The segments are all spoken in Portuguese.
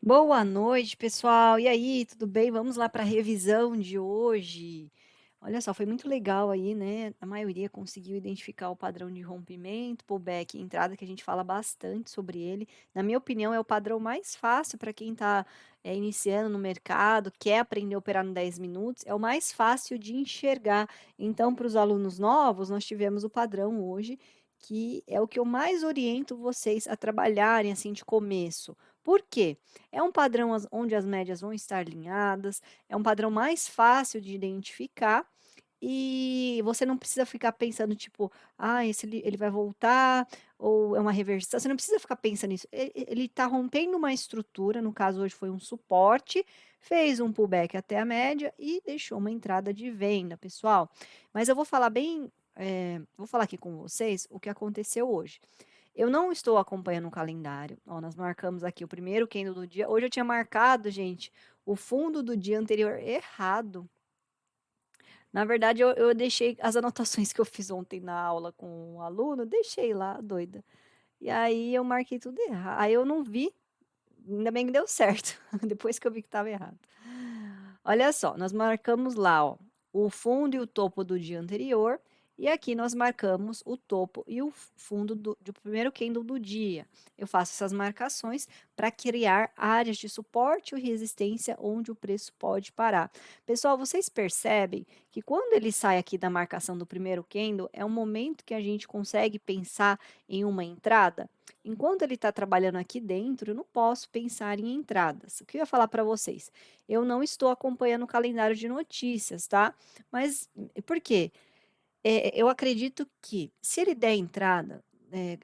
Boa noite, pessoal. E aí, tudo bem? Vamos lá para a revisão de hoje. Olha só, foi muito legal aí, né? A maioria conseguiu identificar o padrão de rompimento, pullback e entrada, que a gente fala bastante sobre ele. Na minha opinião, é o padrão mais fácil para quem está iniciando no mercado, quer aprender a operar no 10 minutos, é o mais fácil de enxergar. Então, para os alunos novos, nós tivemos o padrão hoje, que é o que eu mais oriento vocês a trabalharem assim de começo. Por quê? É um padrão onde as médias vão estar alinhadas, é um padrão mais fácil de identificar e você não precisa ficar pensando tipo: "Ah, esse ele vai voltar ou é uma reversão", você não precisa ficar pensando nisso. Ele está rompendo uma estrutura, no caso hoje foi um suporte, fez um pullback até a média e deixou uma entrada de venda, pessoal. Mas eu vou falar vou falar aqui com vocês o que aconteceu hoje. Eu não estou acompanhando o calendário. Ó, nós marcamos aqui o primeiro candle do dia. Hoje eu tinha marcado, gente, o fundo do dia anterior errado. Na verdade, eu deixei as anotações que eu fiz ontem na aula com o aluno, deixei lá, doida. E aí eu marquei tudo errado. Aí eu não vi, ainda bem que deu certo, depois que eu vi que estava errado. Olha só, nós marcamos lá, ó, o fundo e o topo do dia anterior, e aqui nós marcamos o topo e o fundo do primeiro candle do dia. Eu faço essas marcações para criar áreas de suporte ou resistência onde o preço pode parar. Pessoal, vocês percebem que quando ele sai aqui da marcação do primeiro candle, é um momento que a gente consegue pensar em uma entrada? Enquanto ele está trabalhando aqui dentro, eu não posso pensar em entradas. O que eu ia falar para vocês? Eu não estou acompanhando o calendário de notícias, tá? Mas por quê? Eu acredito que se ele der entrada,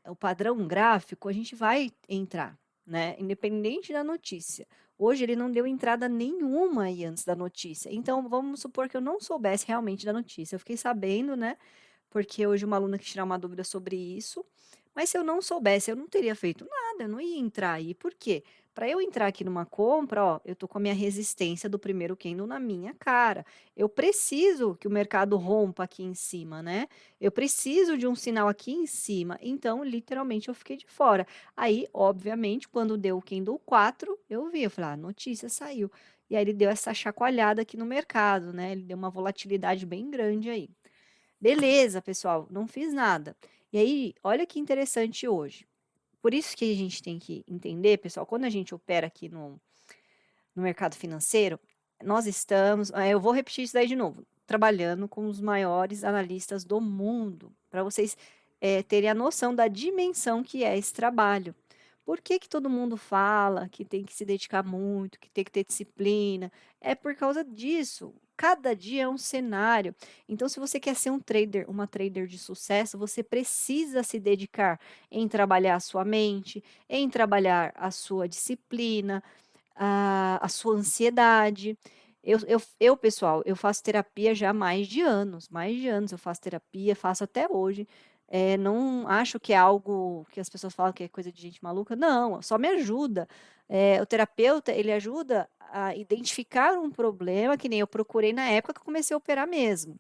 o padrão gráfico, a gente vai entrar, né? Independente da notícia. Hoje ele não deu entrada nenhuma aí antes da notícia. Então vamos supor que eu não soubesse realmente da notícia. Eu fiquei sabendo, né? Porque hoje uma aluna quis tirar uma dúvida sobre isso, mas se eu não soubesse, eu não teria feito nada, eu não ia entrar aí. Por quê? Para eu entrar aqui numa compra, ó, eu tô com a minha resistência do primeiro candle na minha cara. Eu preciso que o mercado rompa aqui em cima, né? Eu preciso de um sinal aqui em cima. Então, literalmente, eu fiquei de fora. Aí, obviamente, quando deu o candle 4, eu vi, eu falei, ah, a notícia saiu. E aí ele deu essa chacoalhada aqui no mercado, né? Ele deu uma volatilidade bem grande aí. Beleza, pessoal, não fiz nada. E aí, olha que interessante hoje. Por isso que a gente tem que entender, pessoal, quando a gente opera aqui no mercado financeiro, nós estamos, eu vou repetir isso daí de novo, trabalhando com os maiores analistas do mundo, para vocês terem a noção da dimensão que é esse trabalho. Por que que todo mundo fala que tem que se dedicar muito, que tem que ter disciplina? É por causa disso. Cada dia é um cenário. Então, se você quer ser um trader, uma trader de sucesso, você precisa se dedicar em trabalhar a sua mente, em trabalhar a sua disciplina, a sua ansiedade. Pessoal, eu faço terapia já há mais de anos eu faço terapia, faço até hoje. Não acho que é algo que as pessoas falam que é coisa de gente maluca, não, só me ajuda. O terapeuta, ele ajuda a identificar um problema, que nem eu procurei na época que eu comecei a operar mesmo.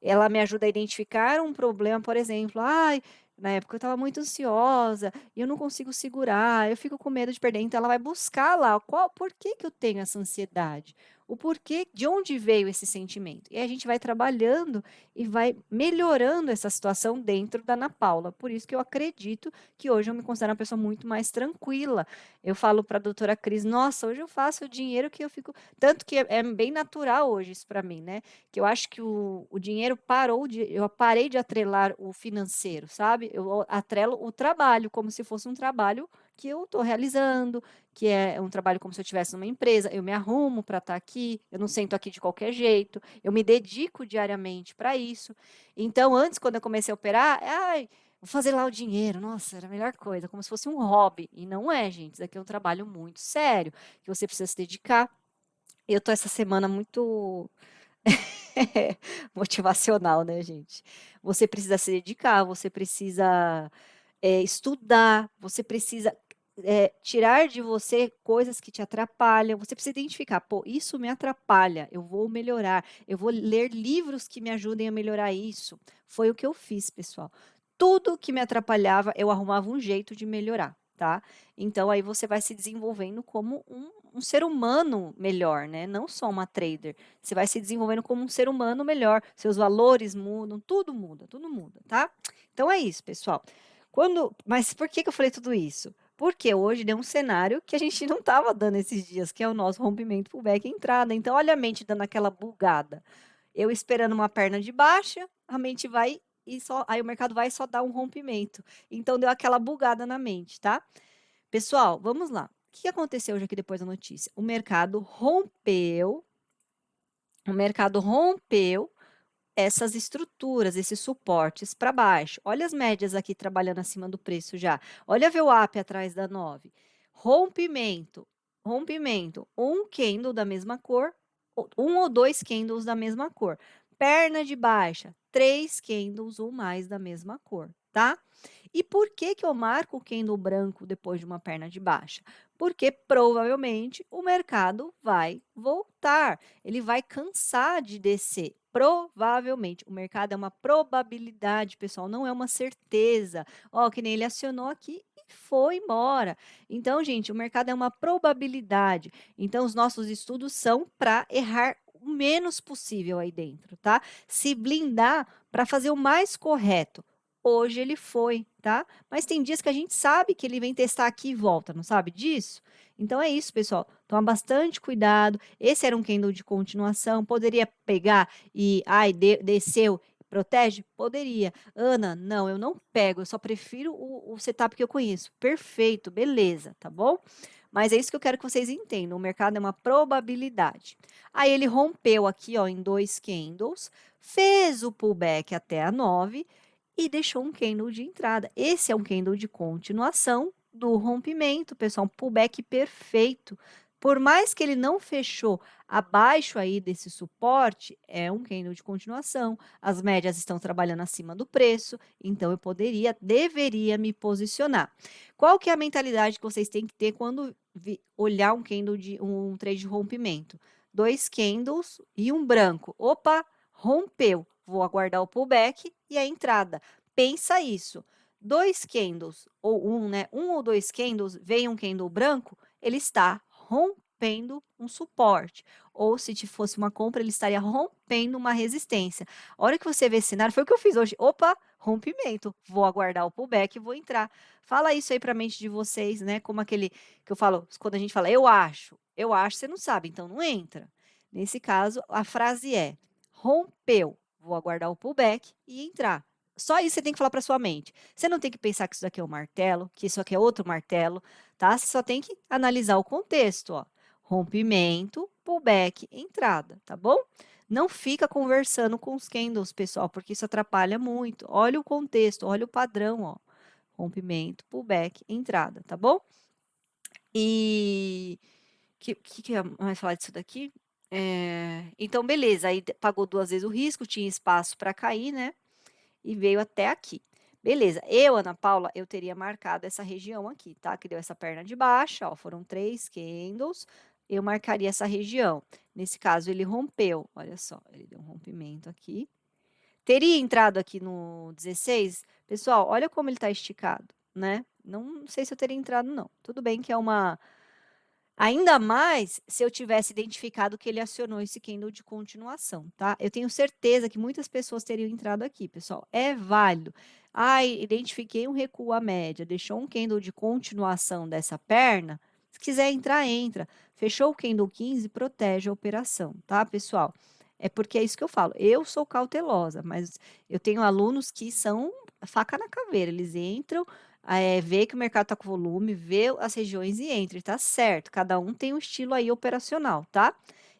Ela me ajuda a identificar um problema, por exemplo, "Ai, na época eu estava muito ansiosa e eu não consigo segurar, eu fico com medo de perder", então ela vai buscar lá qual por que que eu tenho essa ansiedade, o porquê, de onde veio esse sentimento. E a gente vai trabalhando e vai melhorando essa situação dentro da Ana Paula. Por isso que eu acredito que hoje eu me considero uma pessoa muito mais tranquila. Eu falo para a doutora Cris: "Nossa, hoje eu faço o dinheiro que eu fico", tanto que é bem natural hoje isso para mim, né, que eu acho que o dinheiro parou de eu parei de atrelar o financeiro, sabe, eu atrelo o trabalho, como se fosse um trabalho que eu estou realizando, que é um trabalho como se eu estivesse numa empresa, eu me arrumo para estar aqui, eu não sento aqui de qualquer jeito, eu me dedico diariamente para isso. Então antes, quando eu comecei a operar, "Ai, vou fazer lá o dinheiro", nossa, era a melhor coisa, como se fosse um hobby, e não é gente, isso daqui é um trabalho muito sério, que você precisa se dedicar. Eu tô essa semana muito motivacional, né, gente. Você precisa se dedicar, você precisa, estudar, você precisa, tirar de você coisas que te atrapalham, você precisa identificar: "Pô, isso me atrapalha, eu vou melhorar, eu vou ler livros que me ajudem a melhorar isso". Foi o que eu fiz, pessoal. Tudo que me atrapalhava, eu arrumava um jeito de melhorar, tá? Então aí você vai se desenvolvendo como um ser humano melhor, né, não só uma trader. Você vai se desenvolvendo como um ser humano melhor, seus valores mudam, tudo muda, tá? Então é isso, pessoal. Mas por que que eu falei tudo isso? Porque hoje deu um cenário que a gente não estava dando esses dias, que é o nosso rompimento pullback entrada. Então olha a mente dando aquela bugada. Eu esperando uma perna de baixa, a mente vai e só aí o mercado vai e só dá um rompimento. Então deu aquela bugada na mente, tá? Pessoal, vamos lá. O que aconteceu hoje aqui depois da notícia? O mercado rompeu essas estruturas, esses suportes para baixo. Olha as médias aqui trabalhando acima do preço já. Olha a VWAP atrás da 9. Rompimento, rompimento. Um candle da mesma cor, um ou dois candles da mesma cor. Perna de baixa, três candles ou mais da mesma cor, tá? E por que que eu marco o candle branco depois de uma perna de baixa? Porque provavelmente o mercado vai voltar, ele vai cansar de descer. Provavelmente, o mercado é uma probabilidade, pessoal, não é uma certeza. Ó, que nem ele acionou aqui e foi embora. Então, gente, o mercado é uma probabilidade. Então, os nossos estudos são para errar o menos possível aí dentro, tá? Se blindar para fazer o mais correto. Hoje ele foi, tá? Mas tem dias que a gente sabe que ele vem testar aqui e volta, não sabe disso? Então é isso, pessoal. Toma bastante cuidado. Esse era um candle de continuação. Poderia pegar e, ai, desceu, protege? Poderia. Ana, não, eu não pego. Eu só prefiro o setup que eu conheço. Perfeito, beleza, tá bom? Mas é isso que eu quero que vocês entendam. O mercado é uma probabilidade. Aí ele rompeu aqui, ó, em dois candles, fez o pullback até a 9 e deixou um candle de entrada. Esse é um candle de continuação do rompimento, pessoal, um pullback perfeito. Por mais que ele não fechou abaixo aí desse suporte, é um candle de continuação. As médias estão trabalhando acima do preço, então eu deveria me posicionar. Qual que é a mentalidade que vocês têm que ter quando olhar um candle de um trade de rompimento? Dois candles e um branco. Opa, rompeu. Vou aguardar o pullback e a entrada. Pensa isso. Dois candles, ou um, né? Um ou dois candles, vem um candle branco, ele está rompendo um suporte. Ou se fosse uma compra, ele estaria rompendo uma resistência. A hora que você vê esse cenário, foi o que eu fiz hoje. Opa, rompimento. Vou aguardar o pullback e vou entrar. Fala isso aí para a mente de vocês, né? Como aquele que eu falo, quando a gente fala, eu acho, você não sabe, então não entra. Nesse caso, a frase é: rompeu, vou aguardar o pullback e entrar. Só isso você tem que falar para sua mente. Você não tem que pensar que isso daqui é um martelo, que isso aqui é outro martelo, tá? Você só tem que analisar o contexto, ó. Rompimento, pullback, entrada, tá bom? Não fica conversando com os candles, pessoal, porque isso atrapalha muito. Olha o contexto, olha o padrão, ó. Rompimento, pullback, entrada, tá bom? E que eu ia mais falar disso daqui? Então, beleza, aí pagou duas vezes o risco, tinha espaço para cair, né? E veio até aqui. Beleza, eu, Ana Paula, eu teria marcado essa região aqui, tá? Que deu essa perna de baixa, ó, foram três candles, eu marcaria essa região. Nesse caso, ele rompeu, olha só, ele deu um rompimento aqui. Teria entrado aqui no 16? Pessoal, olha como ele está esticado, né? Não sei se eu teria entrado, não. Tudo bem que é uma ainda mais se eu tivesse identificado que ele acionou esse candle de continuação, tá? Eu tenho certeza que muitas pessoas teriam entrado aqui, pessoal. É válido. Ai, identifiquei um recuo à média, deixou um candle de continuação dessa perna. Se quiser entrar, entra. Fechou o candle 15, protege a operação, tá, pessoal? É porque é isso que eu falo. Eu sou cautelosa, mas eu tenho alunos que são faca na caveira. Eles entram, vê que o mercado está com volume, vê as regiões e entre, tá certo? Cada um tem um estilo aí operacional, tá?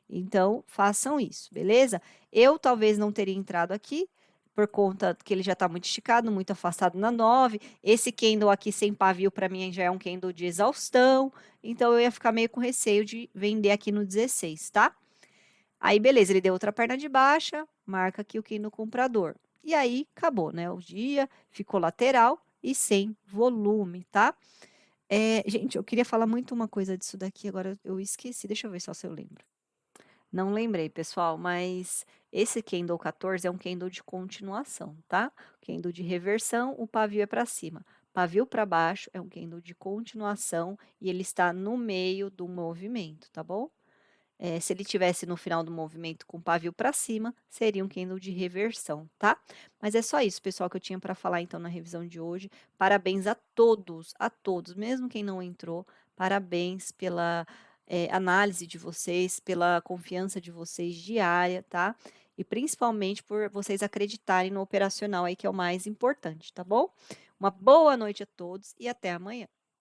Então, façam isso, beleza? Eu talvez não teria entrado aqui, por conta que ele já está muito esticado, muito afastado na 9. Esse candle aqui sem pavio, para mim, já é um candle de exaustão. Então, eu ia ficar meio com receio de vender aqui no 16, tá? Aí, beleza, ele deu outra perna de baixa, marca aqui o candle comprador. E aí, acabou, né? O dia ficou lateral e sem volume, tá? Gente, eu queria falar muito uma coisa disso daqui, agora eu esqueci. Deixa eu ver só se eu lembro. Não lembrei, pessoal, mas esse candle 14 é um candle de continuação, tá? Candle de reversão, o pavio é para cima. Pavio para baixo é um candle de continuação e ele está no meio do movimento, tá bom? Se ele tivesse no final do movimento com o pavio para cima, seria um candle de reversão, tá? Mas é só isso, pessoal, que eu tinha para falar então na revisão de hoje. Parabéns a todos, mesmo quem não entrou, parabéns pela análise de vocês, pela confiança de vocês diária, tá? E principalmente por vocês acreditarem no operacional aí, que é o mais importante, tá bom? Uma boa noite a todos e até amanhã.